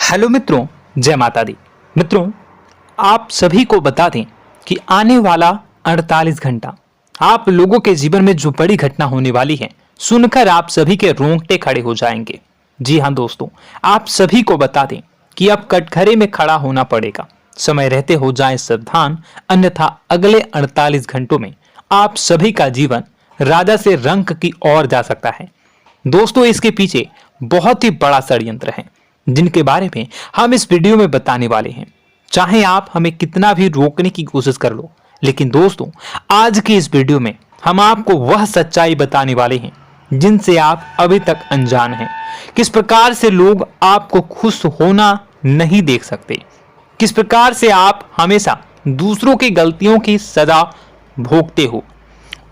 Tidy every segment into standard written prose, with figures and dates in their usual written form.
Hello मित्रों, जय माता दी। मित्रों, आप सभी को बता दें कि आने वाला 48 घंटा आप लोगों के जीवन में जो बड़ी घटना होने वाली है, सुनकर आप सभी के रोंगटे खड़े हो जाएंगे। जी हाँ दोस्तों, आप सभी को बता दें कि अब कटघरे में खड़ा होना पड़ेगा। समय रहते हो जाएं सावधान, अन्यथा अगले 48 घंटों में आप सभी का जीवन राजा से रंक की ओर जा सकता है। दोस्तों, इसके पीछे बहुत ही बड़ा षड्यंत्र है जिनके बारे में हम इस वीडियो में बताने वाले हैं। चाहे आप हमें कितना भी रोकने की कोशिश कर लो, लेकिन दोस्तों आज की इस वीडियो में हम आपको वह सच्चाई बताने वाले हैं जिनसे आप अभी तक अनजान हैं। किस प्रकार से लोग आपको खुश होना नहीं देख सकते, किस प्रकार से आप हमेशा दूसरों की गलतियों की सजा भोगते हो,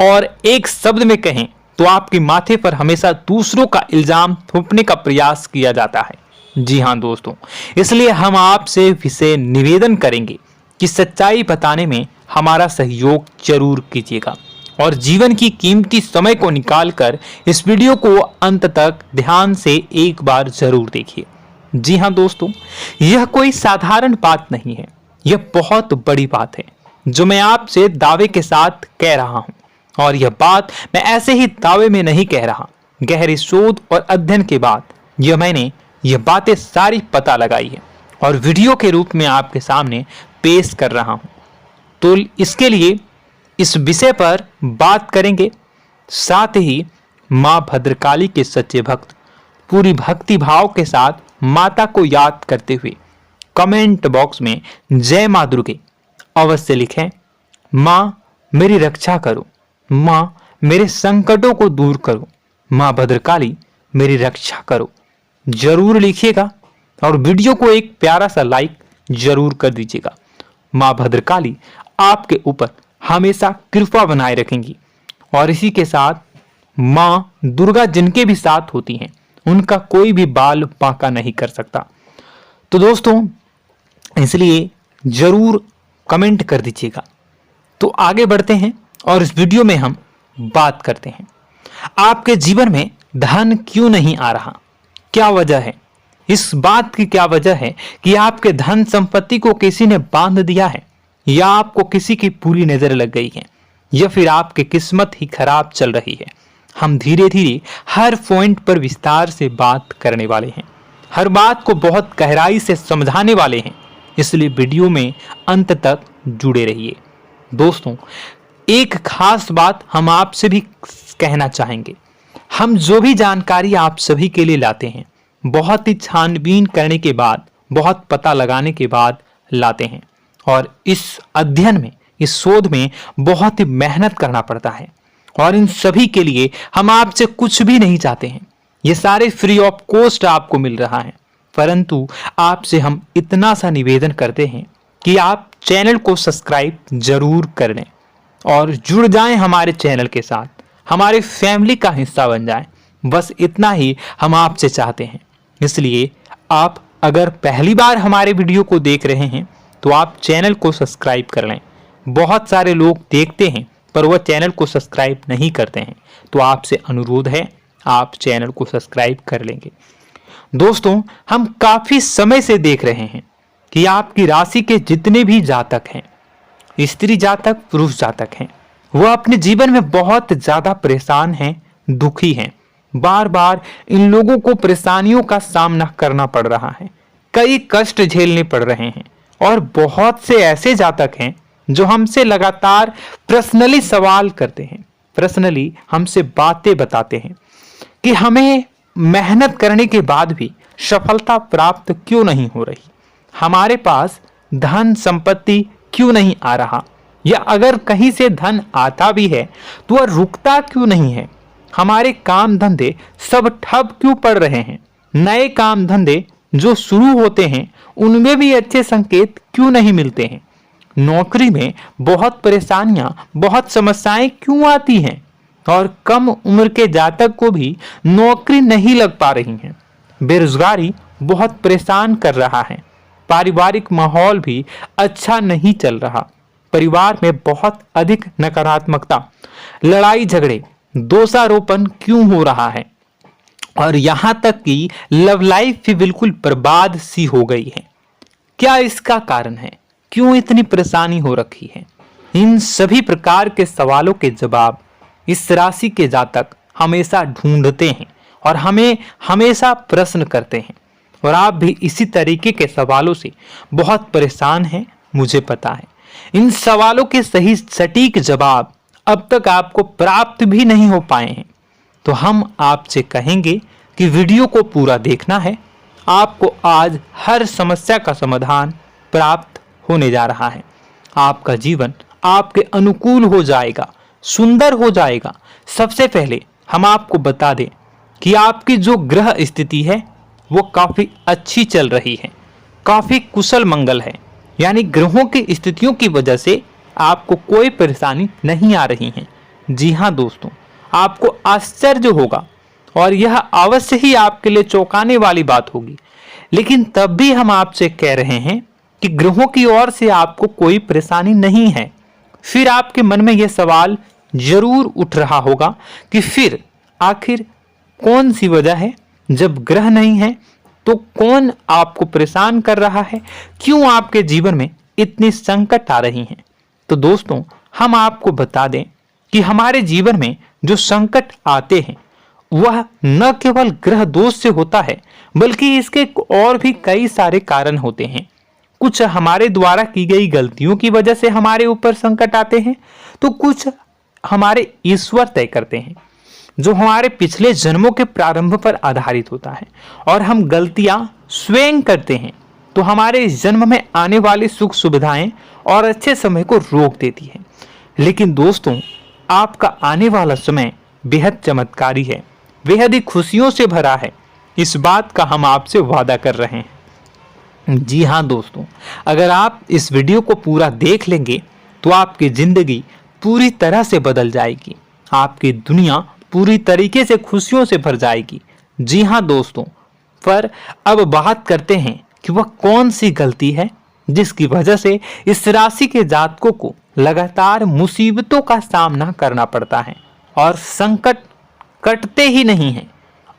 और एक शब्द में कहें तो आपके माथे पर हमेशा दूसरों का इल्जाम थोपने का प्रयास किया जाता है। जी हाँ दोस्तों, इसलिए हम आपसे विशेष निवेदन करेंगे कि सच्चाई बताने में हमारा सहयोग जरूर कीजिएगा और जीवन की कीमती समय को निकालकर इस वीडियो को अंत तक ध्यान से एक बार जरूर देखिए। जी हाँ दोस्तों, यह कोई साधारण बात नहीं है, यह बहुत बड़ी बात है जो मैं आपसे दावे के साथ कह रहा हूं। और यह बात मैं ऐसे ही दावे में नहीं कह रहा, गहरी शोध और अध्ययन के बाद मैंने यह बातें सारी पता लगाई है और वीडियो के रूप में आपके सामने पेश कर रहा हूं। तो इसके लिए इस विषय पर बात करेंगे। साथ ही मां भद्रकाली के सच्चे भक्त पूरी भक्ति भाव के साथ माता को याद करते हुए कमेंट बॉक्स में जय मां दुर्गे अवश्य लिखें। मां मेरी रक्षा करो, मां मेरे संकटों को दूर करो, मां भद्रकाली मेरी रक्षा करो, जरूर लिखिएगा और वीडियो को एक प्यारा सा लाइक जरूर कर दीजिएगा। मां भद्रकाली आपके ऊपर हमेशा कृपा बनाए रखेंगी और इसी के साथ मां दुर्गा जिनके भी साथ होती हैं उनका कोई भी बाल बांका नहीं कर सकता। तो दोस्तों, इसलिए जरूर कमेंट कर दीजिएगा। तो आगे बढ़ते हैं और इस वीडियो में हम बात करते हैं, आपके जीवन में धन क्यों नहीं आ रहा, क्या वजह है। इस बात की क्या वजह है कि आपके धन संपत्ति को किसी ने बांध दिया है, या आपको किसी की पूरी नजर लग गई है, या फिर आपकी किस्मत ही खराब चल रही है। हम धीरे धीरे हर पॉइंट पर विस्तार से बात करने वाले हैं, हर बात को बहुत गहराई से समझाने वाले हैं, इसलिए वीडियो में अंत तक जुड़े रहिए। दोस्तों, एक खास बात हम आपसे भी कहना चाहेंगे, हम जो भी जानकारी आप सभी के लिए लाते हैं बहुत ही छानबीन करने के बाद, बहुत पता लगाने के बाद लाते हैं, और इस अध्ययन में, इस शोध में बहुत ही मेहनत करना पड़ता है। और इन सभी के लिए हम आपसे कुछ भी नहीं चाहते हैं, ये सारे फ्री ऑफ कॉस्ट आपको मिल रहा है, परंतु आपसे हम इतना सा निवेदन करते हैं कि आप चैनल को सब्सक्राइब जरूर कर लें और जुड़ जाएं हमारे चैनल के साथ, हमारे फैमिली का हिस्सा बन जाएं। बस इतना ही हम आपसे चाहते हैं। इसलिए आप अगर पहली बार हमारे वीडियो को देख रहे हैं तो आप चैनल को सब्सक्राइब कर लें। बहुत सारे लोग देखते हैं पर वह चैनल को सब्सक्राइब नहीं करते हैं, तो आपसे अनुरोध है आप चैनल को सब्सक्राइब कर लेंगे। दोस्तों, हम काफी समय से देख रहे हैं कि आपकी राशि के जितने भी जातक हैं, स्त्री जातक, पुरुष जातक हैं, वह अपने जीवन में बहुत ज्यादा परेशान हैं, दुखी हैं। बार बार इन लोगों को परेशानियों का सामना करना पड़ रहा है, कई कष्ट झेलने पड़ रहे हैं, और बहुत से ऐसे जातक हैं जो हमसे लगातार पर्सनली सवाल करते हैं, पर्सनली हमसे बातें बताते हैं कि हमें मेहनत करने के बाद भी सफलता प्राप्त क्यों नहीं हो रही, हमारे पास धन संपत्ति क्यों नहीं आ रहा, या अगर कहीं से धन आता भी है तो वह रुकता क्यों नहीं है, हमारे काम धंधे सब ठप क्यों पड़ रहे हैं, नए काम धंधे जो शुरू होते हैं उनमें भी अच्छे संकेत क्यों नहीं मिलते हैं, नौकरी में बहुत परेशानियां, बहुत समस्याएं क्यों आती हैं, और कम उम्र के जातक को भी नौकरी नहीं लग पा रही है, बेरोजगारी बहुत परेशान कर रहा है, पारिवारिक माहौल भी अच्छा नहीं चल रहा, परिवार में बहुत अधिक नकारात्मकता, लड़ाई झगड़े, दोषारोपण क्यों हो रहा है, और यहां तक कि लव लाइफ भी बिल्कुल बर्बाद सी हो गई है। क्या इसका कारण है? क्यों इतनी परेशानी हो रखी है? इन सभी प्रकार के सवालों के जवाब इस राशि के जातक हमेशा ढूंढते हैं और हमें हमेशा प्रश्न करते हैं। और आप भी इसी तरीके के सवालों से बहुत परेशान हैं, मुझे पता है। इन सवालों के सही सटीक जवाब अब तक आपको प्राप्त भी नहीं हो पाए हैं। तो हम आपसे कहेंगे कि वीडियो को पूरा देखना है। आपको आज हर समस्या का समाधान प्राप्त होने जा रहा है। आपका जीवन आपके अनुकूल हो जाएगा, सुंदर हो जाएगा। सबसे पहले हम आपको बता दें कि आपकी जो ग्रह स्थिति है वो काफी अच्छी चल रही है, काफी कुशल मंगल है। यानी ग्रहों की स्थितियों की वजह से आपको कोई परेशानी नहीं आ रही है। जी हाँ दोस्तों, आपको आश्चर्य होगा और यह अवश्य ही आपके लिए चौंकाने वाली बात होगी। लेकिन तब भी हम आपसे कह रहे हैं कि ग्रहों की ओर से आपको कोई परेशानी नहीं है। फिर आपके मन में यह सवाल जरूर उठ रहा होगा कि फिर आखिर कौन सी वजह है? जब ग्रह नहीं है तो कौन आपको परेशान कर रहा है? क्यों आपके जीवन में इतनी संकट आ रही हैं? तो दोस्तों, हम आपको बता दें कि हमारे जीवन में जो संकट आते हैं वह न केवल ग्रह दोष से होता है, बल्कि इसके और भी कई सारे कारण होते हैं। कुछ हमारे द्वारा की गई गलतियों की वजह से हमारे ऊपर संकट आते हैं, तो कुछ हमारे ईश्वर तय करते हैं, जो हमारे पिछले जन्मों के प्रारंभ पर आधारित होता है। और हम गलतियां स्वयं करते हैं तो हमारे इस जन्म में आने वाली सुख सुविधाएं और अच्छे समय को रोक देती है। लेकिन दोस्तों, आपका आने वाला समय बेहद चमत्कारी है, बेहद ही खुशियों से भरा है। इस बात का हम आपसे वादा कर रहे हैं। जी हाँ दोस्तों, अगर आप इस वीडियो को पूरा देख लेंगे तो आपकी जिंदगी पूरी तरह से बदल जाएगी, आपकी दुनिया पूरी तरीके से खुशियों से भर जाएगी। जी हाँ दोस्तों, पर अब बात करते हैं कि वह कौन सी गलती है जिसकी वजह से इस राशि के जातकों को लगातार मुसीबतों का सामना करना पड़ता है और संकट कटते ही नहीं हैं।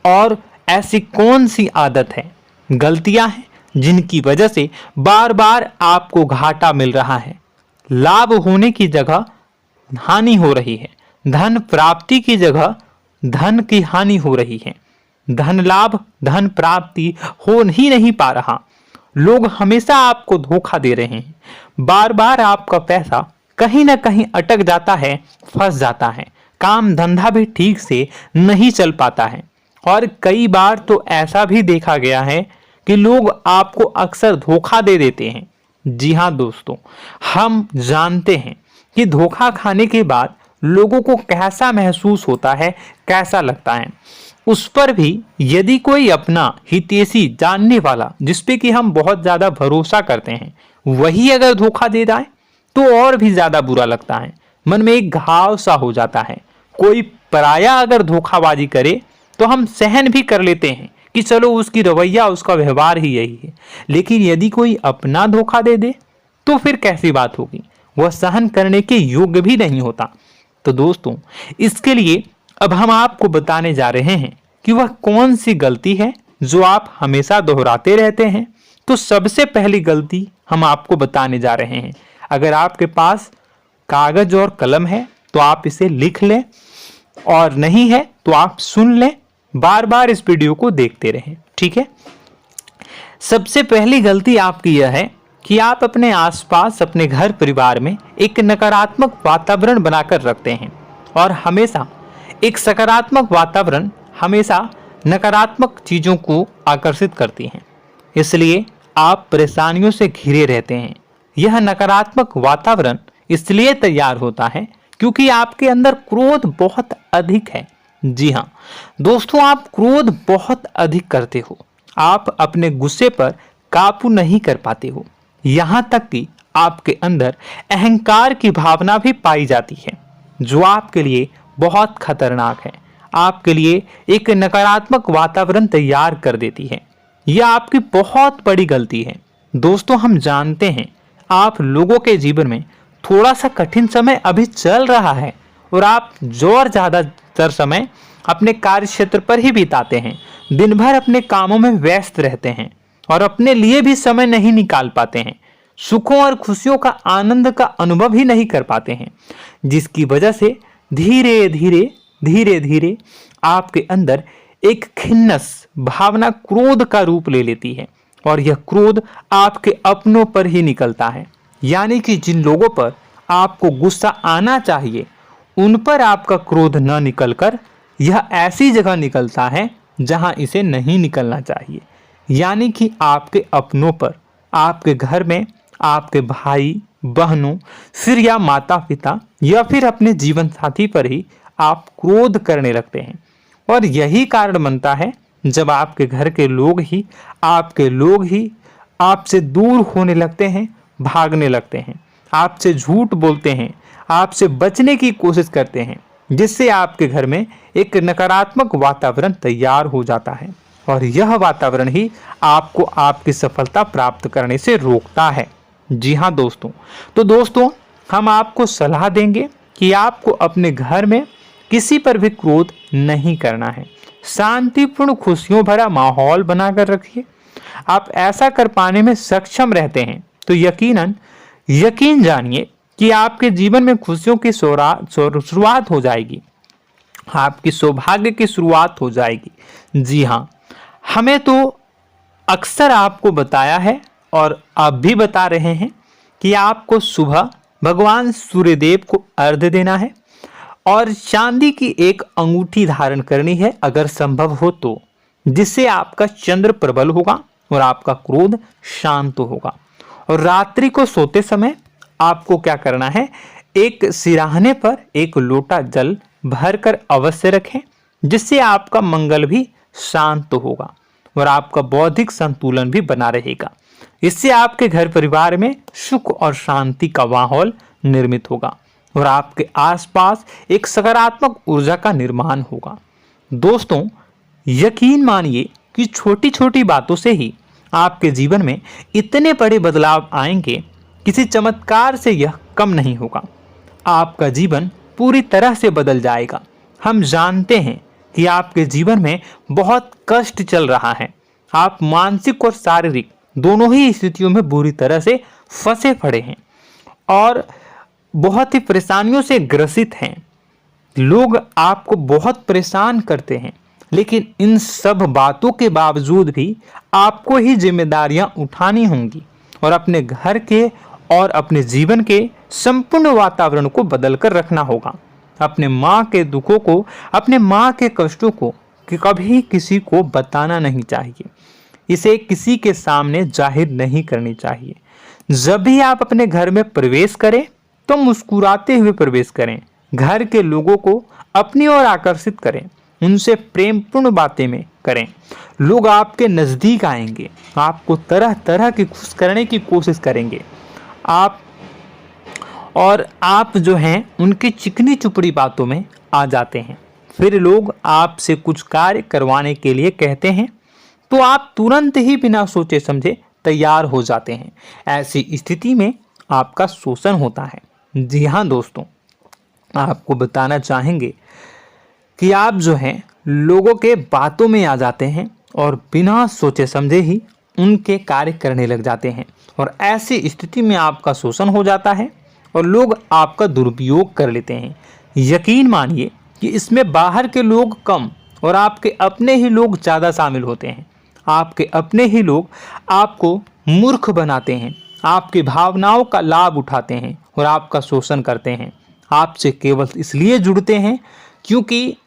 और ऐसी कौन सी आदत है, गलतियां हैं जिनकी वजह से बार बार आपको घाटा मिल रहा है, लाभ होने की जगह हानि हो रही है, धन प्राप्ति की जगह धन की हानि हो रही है, धन लाभ धन प्राप्ति हो ही नहीं पा रहा, लोग हमेशा आपको धोखा दे रहे हैं, बार बार आपका पैसा कहीं ना कहीं अटक जाता है, फंस जाता है, काम धंधा भी ठीक से नहीं चल पाता है। और कई बार तो ऐसा भी देखा गया है कि लोग आपको अक्सर धोखा दे देते हैं। जी हाँ दोस्तों, हम जानते हैं कि धोखा खाने के बाद लोगों को कैसा महसूस होता है, कैसा लगता है। उस पर भी यदि कोई अपना हितैषी जानने वाला, जिसपे कि हम बहुत ज्यादा भरोसा करते हैं, वही अगर धोखा दे जाए तो और भी ज्यादा बुरा लगता है, मन में एक घाव सा हो जाता है। कोई पराया अगर धोखाबाजी करे तो हम सहन भी कर लेते हैं कि चलो उसकी रवैया, उसका व्यवहार ही यही है। लेकिन यदि कोई अपना धोखा दे दे तो फिर कैसी बात होगी, वह सहन करने के योग्य भी नहीं होता। तो दोस्तों, इसके लिए अब हम आपको बताने जा रहे हैं कि वह कौन सी गलती है जो आप हमेशा दोहराते रहते हैं। तो सबसे पहली गलती हम आपको बताने जा रहे हैं। अगर आपके पास कागज और कलम है तो आप इसे लिख लें, और नहीं है तो आप सुन लें, बार बार इस वीडियो को देखते रहें, ठीक है। सबसे पहली गलती आपकी यह है कि आप अपने आसपास, अपने घर परिवार में एक नकारात्मक वातावरण बनाकर रखते हैं। और हमेशा एक सकारात्मक वातावरण हमेशा नकारात्मक चीजों को आकर्षित करती हैं, इसलिए आप परेशानियों से घिरे रहते हैं। यह नकारात्मक वातावरण इसलिए तैयार होता है क्योंकि आपके अंदर क्रोध बहुत अधिक है। जी हाँ दोस्तों, आप क्रोध बहुत अधिक करते हो, आप अपने गुस्से पर काबू नहीं कर पाते हो, यहाँ तक कि आपके अंदर अहंकार की भावना भी पाई जाती है, जो आपके लिए बहुत खतरनाक है, आपके लिए एक नकारात्मक वातावरण तैयार कर देती है। यह आपकी बहुत बड़ी गलती है। दोस्तों, हम जानते हैं आप लोगों के जीवन में थोड़ा सा कठिन समय अभी चल रहा है और आप और ज्यादातर समय अपने कार्य क्षेत्र पर ही बिताते हैं, दिन भर अपने कामों में व्यस्त रहते हैं और अपने लिए भी समय नहीं निकाल पाते हैं, सुखों और खुशियों का आनंद का अनुभव ही नहीं कर पाते हैं, जिसकी वजह से धीरे धीरे धीरे धीरे आपके अंदर एक खिन्नस भावना क्रोध का रूप ले लेती है और यह क्रोध आपके अपनों पर ही निकलता है। यानी कि जिन लोगों पर आपको गुस्सा आना चाहिए उन पर आपका क्रोध न निकलकर यह ऐसी जगह निकलता है जहां इसे नहीं निकलना चाहिए। यानी कि आपके अपनों पर, आपके घर में आपके भाई बहनों, फिर या माता पिता या फिर अपने जीवन साथी पर ही आप क्रोध करने लगते हैं। और यही कारण बनता है जब आपके घर के लोग ही आपसे दूर होने लगते हैं, भागने लगते हैं, आपसे झूठ बोलते हैं, आपसे बचने की कोशिश करते हैं, जिससे आपके घर में एक नकारात्मक वातावरण तैयार हो जाता है और यह वातावरण ही आपको आपकी सफलता प्राप्त करने से रोकता है। जी हाँ दोस्तों, तो दोस्तों हम आपको सलाह देंगे कि आपको अपने घर में किसी पर भी क्रोध नहीं करना है। शांतिपूर्ण खुशियों भरा माहौल बनाकर रखिए। आप ऐसा कर पाने में सक्षम रहते हैं तो यकीन जानिए कि आपके जीवन में खुशियों की शुरुआत हो जाएगी, आपकी सौभाग्य की शुरुआत हो जाएगी। जी हाँ, हमें तो अक्सर आपको बताया है और आप भी बता रहे हैं कि आपको सुबह भगवान सूर्यदेव को अर्घ्य देना है और चांदी की एक अंगूठी धारण करनी है अगर संभव हो तो, जिससे आपका चंद्र प्रबल होगा और आपका क्रोध शांत होगा। और रात्रि को सोते समय आपको क्या करना है, एक सिराहने पर एक लोटा जल भरकर अवश्य रखें, जिससे आपका मंगल भी शांत होगा और आपका बौद्धिक संतुलन भी बना रहेगा। इससे आपके घर परिवार में सुख और शांति का माहौल निर्मित होगा और आपके आसपास एक सकारात्मक ऊर्जा का निर्माण होगा। दोस्तों यकीन मानिए कि छोटी छोटी बातों से ही आपके जीवन में इतने बड़े बदलाव आएंगे, किसी चमत्कार से यह कम नहीं होगा। आपका जीवन पूरी तरह से बदल जाएगा। हम जानते हैं कि आपके जीवन में बहुत कष्ट चल रहा है, आप मानसिक और शारीरिक दोनों ही स्थितियों में बुरी तरह से फंसे पड़े हैं और बहुत ही परेशानियों से ग्रसित हैं। लोग आपको बहुत परेशान करते हैं, लेकिन इन सब बातों के बावजूद भी आपको ही जिम्मेदारियां उठानी होंगी और अपने घर के और अपने जीवन के संपूर्ण वातावरण को बदलकर रखना होगा। अपने माँ के दुखों को, अपने माँ के कष्टों को कभी किसी को बताना नहीं चाहिए, इसे किसी के सामने जाहिर नहीं करनी चाहिए। जब भी आप अपने घर में प्रवेश करें तो मुस्कुराते हुए प्रवेश करें, घर के लोगों को अपनी ओर आकर्षित करें, उनसे प्रेमपूर्ण बातें में करें। लोग आपके नज़दीक आएंगे, आपको तरह तरह की खुश करने की कोशिश करेंगे। आप जो हैं उनकी चिकनी चुपड़ी बातों में आ जाते हैं। फिर लोग आपसे कुछ कार्य करवाने के लिए कहते हैं तो आप तुरंत ही बिना सोचे समझे तैयार हो जाते हैं। ऐसी स्थिति में आपका शोषण होता है। जी हाँ दोस्तों, आपको बताना चाहेंगे कि आप जो हैं लोगों के बातों में आ जाते हैं और बिना सोचे समझे ही उनके कार्य करने लग जाते हैं और ऐसी स्थिति में आपका शोषण हो जाता है और लोग आपका दुरुपयोग कर लेते हैं। यकीन मानिए कि इसमें बाहर के लोग कम और आपके अपने ही लोग ज़्यादा शामिल होते हैं। आपके अपने ही लोग आपको मूर्ख बनाते हैं, आपकी भावनाओं का लाभ उठाते हैं और आपका शोषण करते हैं। आपसे केवल इसलिए जुड़ते हैं क्योंकि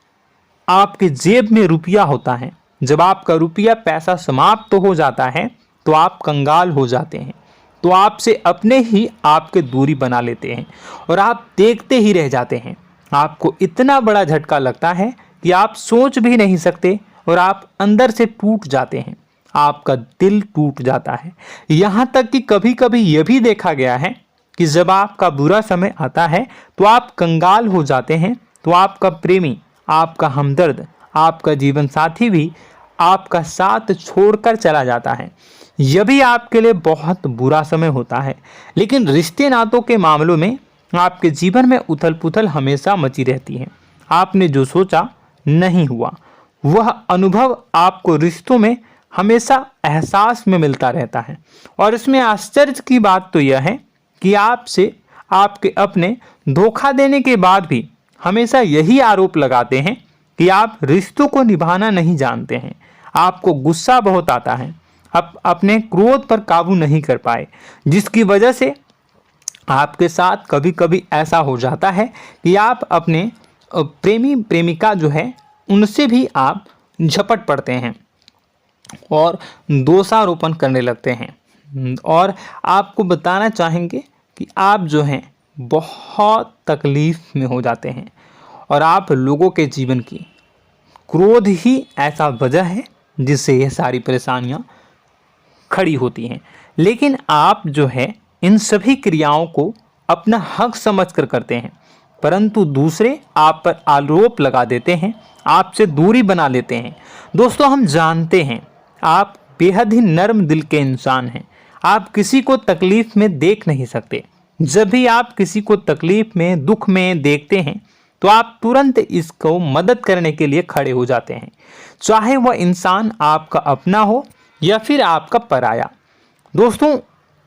आपके जेब में रुपया होता है। जब आपका रुपया पैसा समाप्त हो जाता है तो आप कंगाल हो जाते हैं, तो आपसे अपने ही आपके दूरी बना लेते हैं और आप देखते ही रह जाते हैं। आपको इतना बड़ा झटका लगता है कि आप सोच भी नहीं सकते और आप अंदर से टूट जाते हैं, आपका दिल टूट जाता है। यहाँ तक कि कभी कभी यह भी देखा गया है कि जब आपका बुरा समय आता है तो आप कंगाल हो जाते हैं, तो आपका प्रेमी, आपका हमदर्द, आपका जीवन साथी भी आपका साथ छोड़कर चला जाता है। यह भी आपके लिए बहुत बुरा समय होता है। लेकिन रिश्ते नातों के मामलों में आपके जीवन में उथल पुथल हमेशा मची रहती है। आपने जो सोचा नहीं हुआ। वह अनुभव आपको रिश्तों में हमेशा एहसास में मिलता रहता है। और इसमें आश्चर्य की बात तो यह है कि आपसे आपके अपने धोखा देने के बाद भी हमेशा यही आरोप लगाते हैं कि आप रिश्तों को निभाना नहीं जानते हैं। आपको गुस्सा बहुत आता है, आप अपने क्रोध पर काबू नहीं कर पाए, जिसकी वजह से आपके साथ कभी कभी ऐसा हो जाता है कि आप अपने प्रेमी प्रेमिका जो है उनसे भी आप झपट पड़ते हैं और दोषारोपण करने लगते हैं। और आपको बताना चाहेंगे कि आप जो हैं बहुत तकलीफ में हो जाते हैं और आप लोगों के जीवन की क्रोध ही ऐसा वजह है जिससे यह सारी परेशानियां खड़ी होती हैं। लेकिन आप जो है इन सभी क्रियाओं को अपना हक समझकर करते हैं, परंतु दूसरे आप पर आरोप लगा देते हैं, आपसे दूरी बना लेते हैं। दोस्तों, हम जानते हैं आप बेहद ही नर्म दिल के इंसान हैं। आप किसी को तकलीफ में देख नहीं सकते। जब भी आप किसी को तकलीफ में, दुख में देखते हैं तो आप तुरंत इसको मदद करने के लिए खड़े हो जाते हैं, चाहे वह इंसान आपका अपना हो या फिर आपका पराया। दोस्तों,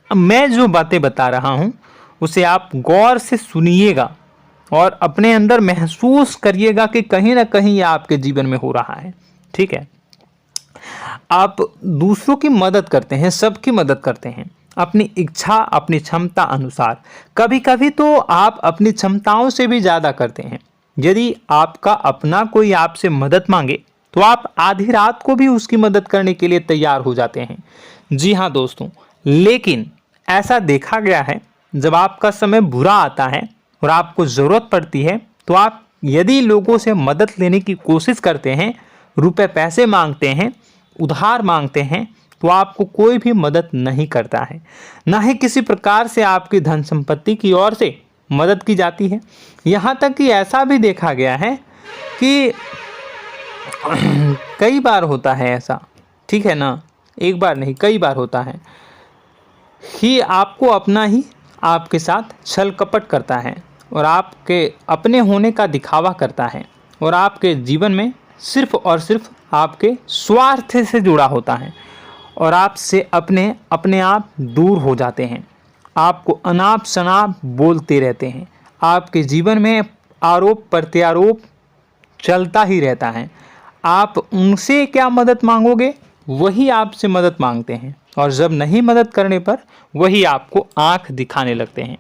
मैं जो बातें बता रहा हूं उसे आप गौर से सुनिएगा और अपने अंदर महसूस करिएगा कि कहीं ना कहीं यह आपके जीवन में हो रहा है। ठीक है, आप दूसरों की मदद करते हैं, सबकी मदद करते हैं अपनी इच्छा, अपनी क्षमता अनुसार। कभी कभी तो आप अपनी क्षमताओं से भी ज़्यादा करते हैं। यदि आपका अपना कोई आपसे मदद मांगे तो आप आधी रात को भी उसकी मदद करने के लिए तैयार हो जाते हैं। जी हाँ दोस्तों, लेकिन ऐसा देखा गया है जब आपका समय बुरा आता है और आपको ज़रूरत पड़ती है तो आप यदि लोगों से मदद लेने की कोशिश करते हैं, रुपए पैसे मांगते हैं, उधार मांगते हैं, तो आपको कोई भी मदद नहीं करता है। ना ही किसी प्रकार से आपकी धन संपत्ति की ओर से मदद की जाती है। यहाँ तक कि ऐसा भी देखा गया है कि कई बार होता है ऐसा, ठीक है ना, एक बार नहीं कई बार होता है कि आपको अपना ही आपके साथ छल कपट करता है और आपके अपने होने का दिखावा करता है और आपके जीवन में सिर्फ और सिर्फ आपके स्वार्थ से जुड़ा होता है और आपसे अपने आप दूर हो जाते हैं। आपको अनाप शनाप बोलते रहते हैं। आपके जीवन में आरोप प्रत्यारोप चलता ही रहता है। आप उनसे क्या मदद मांगोगे, वही आपसे मदद मांगते हैं और जब नहीं मदद करने पर वही आपको आंख दिखाने लगते हैं।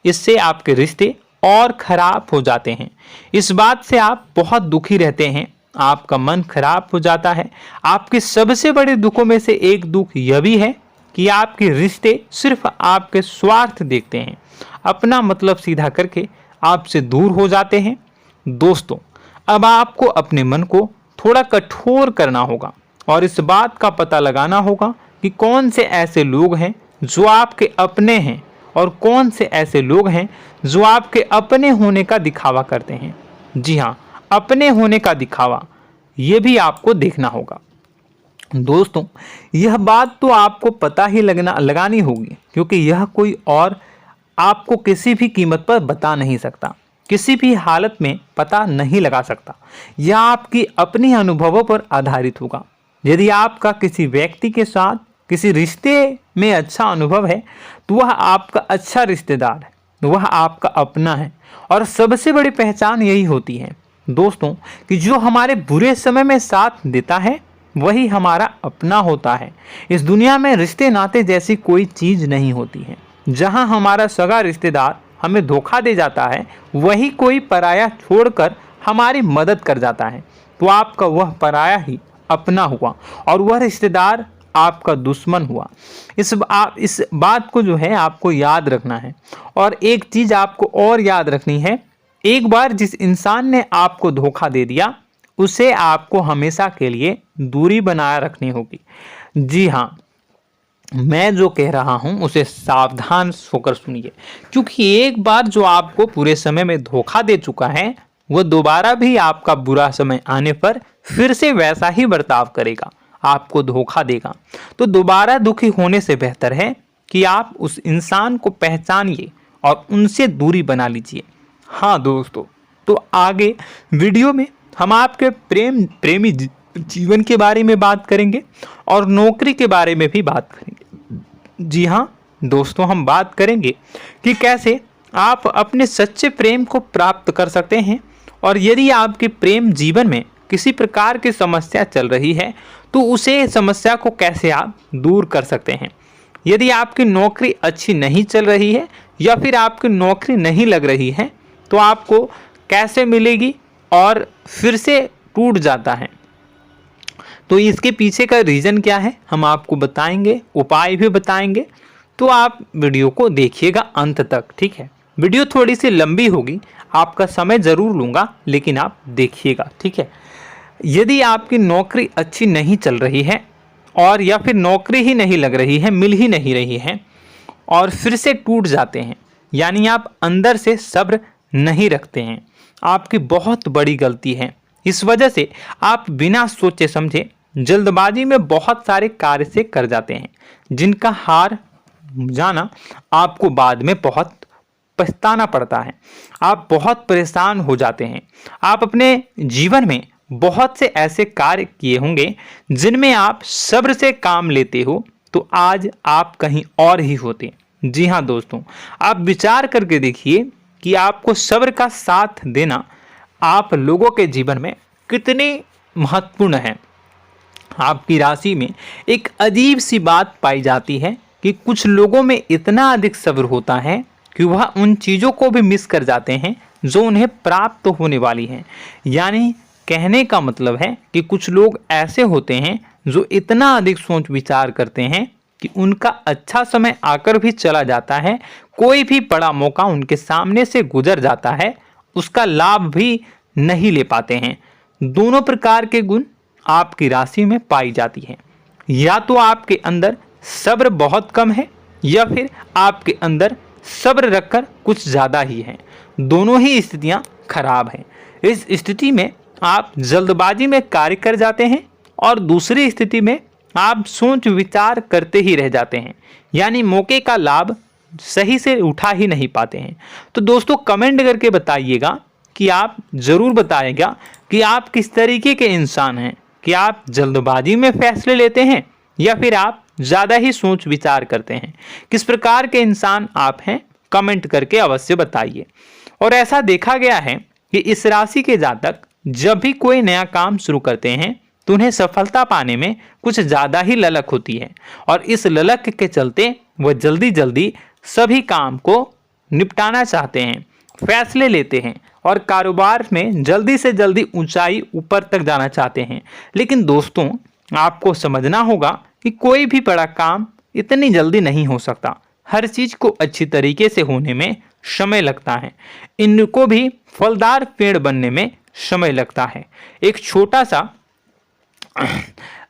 इससे आपके रिश्ते और खराब हो जाते हैं। इस बात से आप बहुत दुखी रहते हैं, आपका मन खराब हो जाता है। आपके सबसे बड़े दुखों में से एक दुख यह भी है कि आपके रिश्ते सिर्फ आपके स्वार्थ देखते हैं, अपना मतलब सीधा करके आपसे दूर हो जाते हैं। दोस्तों, अब आपको अपने मन को थोड़ा कठोर करना होगा और इस बात का पता लगाना होगा कि कौन से ऐसे लोग हैं जो आपके अपने हैं और कौन से ऐसे लोग हैं जो आपके अपने होने का दिखावा करते हैं। जी हाँ, अपने होने का दिखावा, ये भी आपको देखना होगा। दोस्तों, यह बात तो आपको पता ही लगानी होगी, क्योंकि यह कोई और आपको किसी भी कीमत पर बता नहीं सकता, किसी भी हालत में पता नहीं लगा सकता। यह आपकी अपनी अनुभवों पर आधारित होगा। यदि आपका किसी व्यक्ति के साथ किसी रिश्ते में अच्छा अनुभव है तो वह आपका अच्छा रिश्तेदार है, वह आपका अपना है। और सबसे बड़ी पहचान यही होती है दोस्तों कि जो हमारे बुरे समय में साथ देता है वही हमारा अपना होता है। इस दुनिया में रिश्ते नाते जैसी कोई चीज़ नहीं होती है। जहां हमारा सगा रिश्तेदार हमें धोखा दे जाता है, वही कोई पराया छोड़कर हमारी मदद कर जाता है, तो आपका वह पराया ही अपना हुआ और वह रिश्तेदार आपका दुश्मन हुआ। इस बात को जो है आपको याद रखना है। और एक चीज़ आपको और याद रखनी है, एक बार जिस इंसान ने आपको धोखा दे दिया उसे आपको हमेशा के लिए दूरी बनाए रखनी होगी। जी हाँ, मैं जो कह रहा हूं उसे सावधान होकर सुनिए, क्योंकि एक बार जो आपको पूरे समय में धोखा दे चुका है वह दोबारा भी आपका बुरा समय आने पर फिर से वैसा ही बर्ताव करेगा, आपको धोखा देगा। तो दोबारा दुखी होने से बेहतर है कि आप उस इंसान को पहचानिए और उनसे दूरी बना लीजिए। हाँ दोस्तों, तो आगे वीडियो में हम आपके प्रेमी जीवन के बारे में बात करेंगे और नौकरी के बारे में भी बात करेंगे। जी हाँ दोस्तों, हम बात करेंगे कि कैसे आप अपने सच्चे प्रेम को प्राप्त कर सकते हैं, और यदि आपके प्रेम जीवन में किसी प्रकार की समस्या चल रही है तो उसे समस्या को कैसे आप दूर कर सकते हैं। यदि आपकी नौकरी अच्छी नहीं चल रही है या फिर आपकी नौकरी नहीं लग रही है तो आपको कैसे मिलेगी और फिर से टूट जाता है, तो इसके पीछे का रीज़न क्या है हम आपको बताएंगे, उपाय भी बताएंगे। तो आप वीडियो को देखिएगा अंत तक, ठीक है। वीडियो थोड़ी सी लंबी होगी, आपका समय ज़रूर लूँगा, लेकिन आप देखिएगा, ठीक है। यदि आपकी नौकरी अच्छी नहीं चल रही है और या फिर नौकरी ही नहीं लग रही है, मिल ही नहीं रही है और फिर से टूट जाते हैं, यानी आप अंदर से सब्र नहीं रखते हैं, आपकी बहुत बड़ी गलती है। इस वजह से आप बिना सोचे समझे जल्दबाजी में बहुत सारे कार्य से कर जाते हैं, जिनका हार जाना आपको बाद में बहुत पछताना पड़ता है। आप बहुत परेशान हो जाते हैं। आप अपने जीवन में बहुत से ऐसे कार्य किए होंगे जिनमें आप सब्र से काम लेते हो, तो आज आप कहीं और ही होते। जी हाँ दोस्तों, आप विचार करके देखिए कि आपको सब्र का साथ देना आप लोगों के जीवन में कितने महत्वपूर्ण है। आपकी राशि में एक अजीब सी बात पाई जाती है कि कुछ लोगों में इतना अधिक सब्र होता है कि वह उन चीज़ों को भी मिस कर जाते हैं जो उन्हें प्राप्त होने वाली हैं। यानी कहने का मतलब है कि कुछ लोग ऐसे होते हैं जो इतना अधिक सोच विचार करते हैं कि उनका अच्छा समय आकर भी चला जाता है, कोई भी बड़ा मौका उनके सामने से गुजर जाता है, उसका लाभ भी नहीं ले पाते हैं। दोनों प्रकार के गुण आपकी राशि में पाई जाती हैं। या तो आपके अंदर सब्र बहुत कम है या फिर आपके अंदर सब्र रखकर कुछ ज़्यादा ही है। दोनों ही स्थितियाँ खराब हैं। इस स्थिति में आप जल्दबाजी में कार्य कर जाते हैं और दूसरी स्थिति में आप सोच विचार करते ही रह जाते हैं, यानी मौके का लाभ सही से उठा ही नहीं पाते हैं। तो दोस्तों कमेंट करके बताइएगा कि आप ज़रूर बताइएगा कि आप किस तरीके के इंसान हैं, कि आप जल्दबाजी में फैसले लेते हैं या फिर आप ज़्यादा ही सोच विचार करते हैं। किस प्रकार के इंसान आप हैं, कमेंट करके अवश्य बताइए। और ऐसा देखा गया है कि इस राशि के जातक जब भी कोई नया काम शुरू करते हैं तो उन्हें सफलता पाने में कुछ ज़्यादा ही ललक होती है, और इस ललक के चलते वह जल्दी जल्दी सभी काम को निपटाना चाहते हैं, फैसले लेते हैं और कारोबार में जल्दी से जल्दी ऊंचाई ऊपर तक जाना चाहते हैं। लेकिन दोस्तों आपको समझना होगा कि कोई भी बड़ा काम इतनी जल्दी नहीं हो सकता। हर चीज़ को अच्छी तरीके से होने में समय लगता है। इनको भी फलदार पेड़ बनने में समय लगता है। एक छोटा सा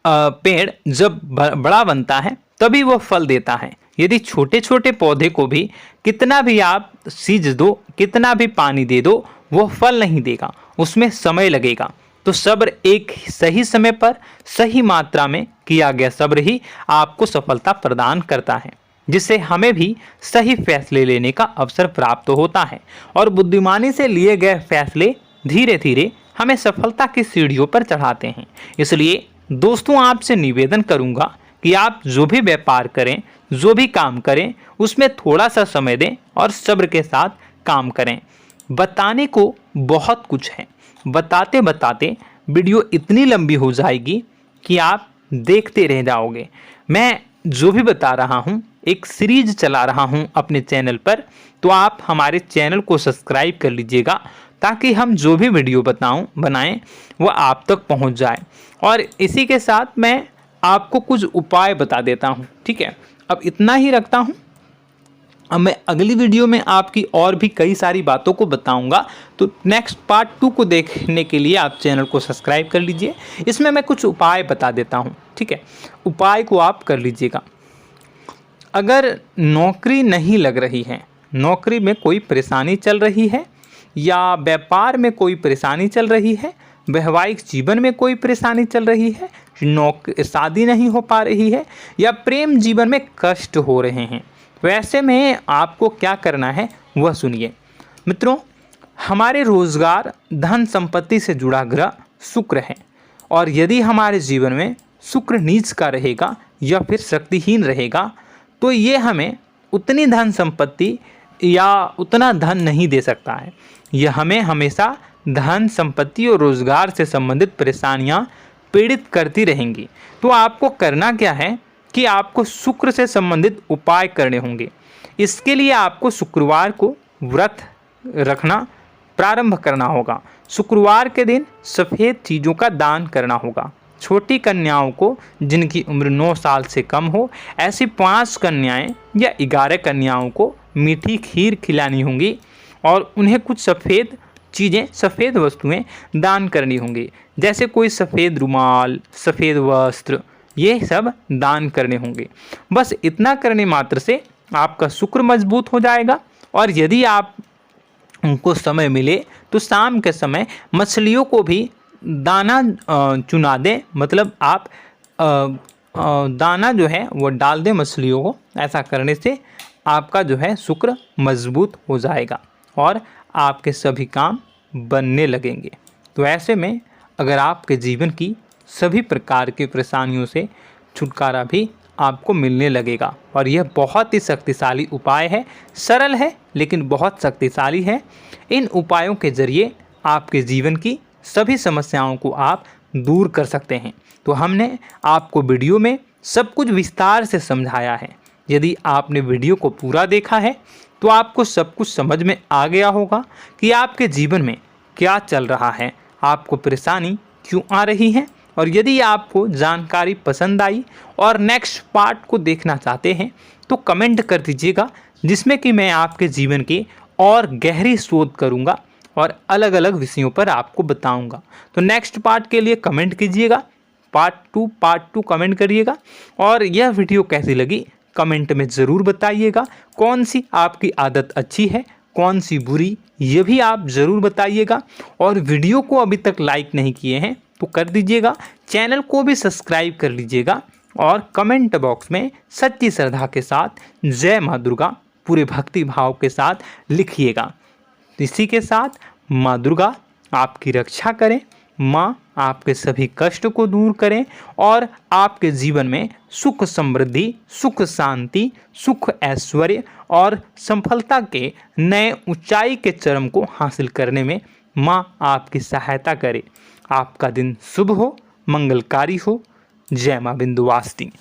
पेड़ जब बड़ा बनता है तभी वो फल देता है। यदि छोटे छोटे पौधे को भी कितना भी आप सींच दो, कितना भी पानी दे दो, वो फल नहीं देगा, उसमें समय लगेगा। तो सब्र एक सही समय पर सही मात्रा में किया गया सब्र ही आपको सफलता प्रदान करता है, जिससे हमें भी सही फैसले लेने का अवसर प्राप्त होता है और बुद्धिमानी से लिए गए फैसले धीरे धीरे हमें सफलता की सीढ़ियों पर चढ़ाते हैं। इसलिए दोस्तों आपसे निवेदन करूंगा कि आप जो भी व्यापार करें, जो भी काम करें, उसमें थोड़ा सा समय दें और सब्र के साथ काम करें। बताने को बहुत कुछ है, बताते बताते वीडियो इतनी लंबी हो जाएगी कि आप देखते रह जाओगे। मैं जो भी बता रहा हूँ एक सीरीज चला रहा हूँ अपने चैनल पर, तो आप हमारे चैनल को सब्सक्राइब कर लीजिएगा ताकि हम जो भी वीडियो बनाएं वो आप तक पहुँच जाए। और इसी के साथ मैं आपको कुछ उपाय बता देता हूँ, ठीक है। अब इतना ही रखता हूँ। अब मैं अगली वीडियो में आपकी और भी कई सारी बातों को बताऊंगा, तो नेक्स्ट पार्ट 2 को देखने के लिए आप चैनल को सब्सक्राइब कर लीजिए। इसमें मैं कुछ उपाय बता देता हूं, ठीक है। उपाय को आप कर लीजिएगा। अगर नौकरी नहीं लग रही है, नौकरी में कोई परेशानी चल रही है, या व्यापार में कोई परेशानी चल रही है, वैवाहिक जीवन में कोई परेशानी चल रही है, शादी नहीं हो पा रही है, या प्रेम जीवन में कष्ट हो रहे हैं, वैसे में आपको क्या करना है वह सुनिए। मित्रों, हमारे रोजगार धन संपत्ति से जुड़ा ग्रह शुक्र है, और यदि हमारे जीवन में शुक्र नीच का रहेगा या फिर शक्तिहीन रहेगा तो ये हमें उतनी धन संपत्ति या उतना धन नहीं दे सकता है। यह हमें हमेशा धन संपत्ति और रोजगार से संबंधित परेशानियां पीड़ित करती रहेंगी। तो आपको करना क्या है कि आपको शुक्र से संबंधित उपाय करने होंगे। इसके लिए आपको शुक्रवार को व्रत रखना प्रारंभ करना होगा। शुक्रवार के दिन सफ़ेद चीज़ों का दान करना होगा। छोटी कन्याओं को जिनकी उम्र 9 साल से कम हो, ऐसी 5 कन्याएं या 11 कन्याओं को मीठी खीर खिलानी होंगी और उन्हें कुछ सफ़ेद चीज़ें, सफ़ेद वस्तुएं दान करनी होंगी, जैसे कोई सफ़ेद रुमाल, सफ़ेद वस्त्र, ये सब दान करने होंगे। बस इतना करने मात्र से आपका शुक्र मजबूत हो जाएगा। और यदि आप उनको समय मिले तो शाम के समय मछलियों को भी दाना चुना दें, मतलब आप दाना जो है वो डाल दें मछलियों को। ऐसा करने से आपका जो है शुक्र मजबूत हो जाएगा और आपके सभी काम बनने लगेंगे। तो ऐसे में अगर आपके जीवन की सभी प्रकार की परेशानियों से छुटकारा भी आपको मिलने लगेगा। और यह बहुत ही शक्तिशाली उपाय है, सरल है लेकिन बहुत शक्तिशाली है। इन उपायों के ज़रिए आपके जीवन की सभी समस्याओं को आप दूर कर सकते हैं। तो हमने आपको वीडियो में सब कुछ विस्तार से समझाया है। यदि आपने वीडियो को पूरा देखा है तो आपको सब कुछ समझ में आ गया होगा कि आपके जीवन में क्या चल रहा है, आपको परेशानी क्यों आ रही है। और यदि आपको जानकारी पसंद आई और नेक्स्ट पार्ट को देखना चाहते हैं तो कमेंट कर दीजिएगा, जिसमें कि मैं आपके जीवन की और गहरी शोध करूंगा और अलग अलग विषयों पर आपको बताऊंगा। तो नेक्स्ट पार्ट के लिए कमेंट कीजिएगा, पार्ट टू कमेंट करिएगा। और यह वीडियो कैसी लगी कमेंट में ज़रूर बताइएगा। कौन सी आपकी आदत अच्छी है, कौन सी बुरी, ये भी आप ज़रूर बताइएगा। और वीडियो को अभी तक लाइक नहीं किए हैं तो कर दीजिएगा, चैनल को भी सब्सक्राइब कर लीजिएगा और कमेंट बॉक्स में सच्ची श्रद्धा के साथ जय माँ दुर्गा पूरे भक्ति भाव के साथ लिखिएगा। इसी के साथ माँ दुर्गा आपकी रक्षा करें, माँ आपके सभी कष्ट को दूर करें और आपके जीवन में सुख समृद्धि, सुख शांति, सुख ऐश्वर्य और सफलता के नए ऊंचाई के चरम को हासिल करने में माँ आपकी सहायता करे। आपका दिन शुभ हो, मंगलकारी हो। जय माँ विंध्यवासिनी।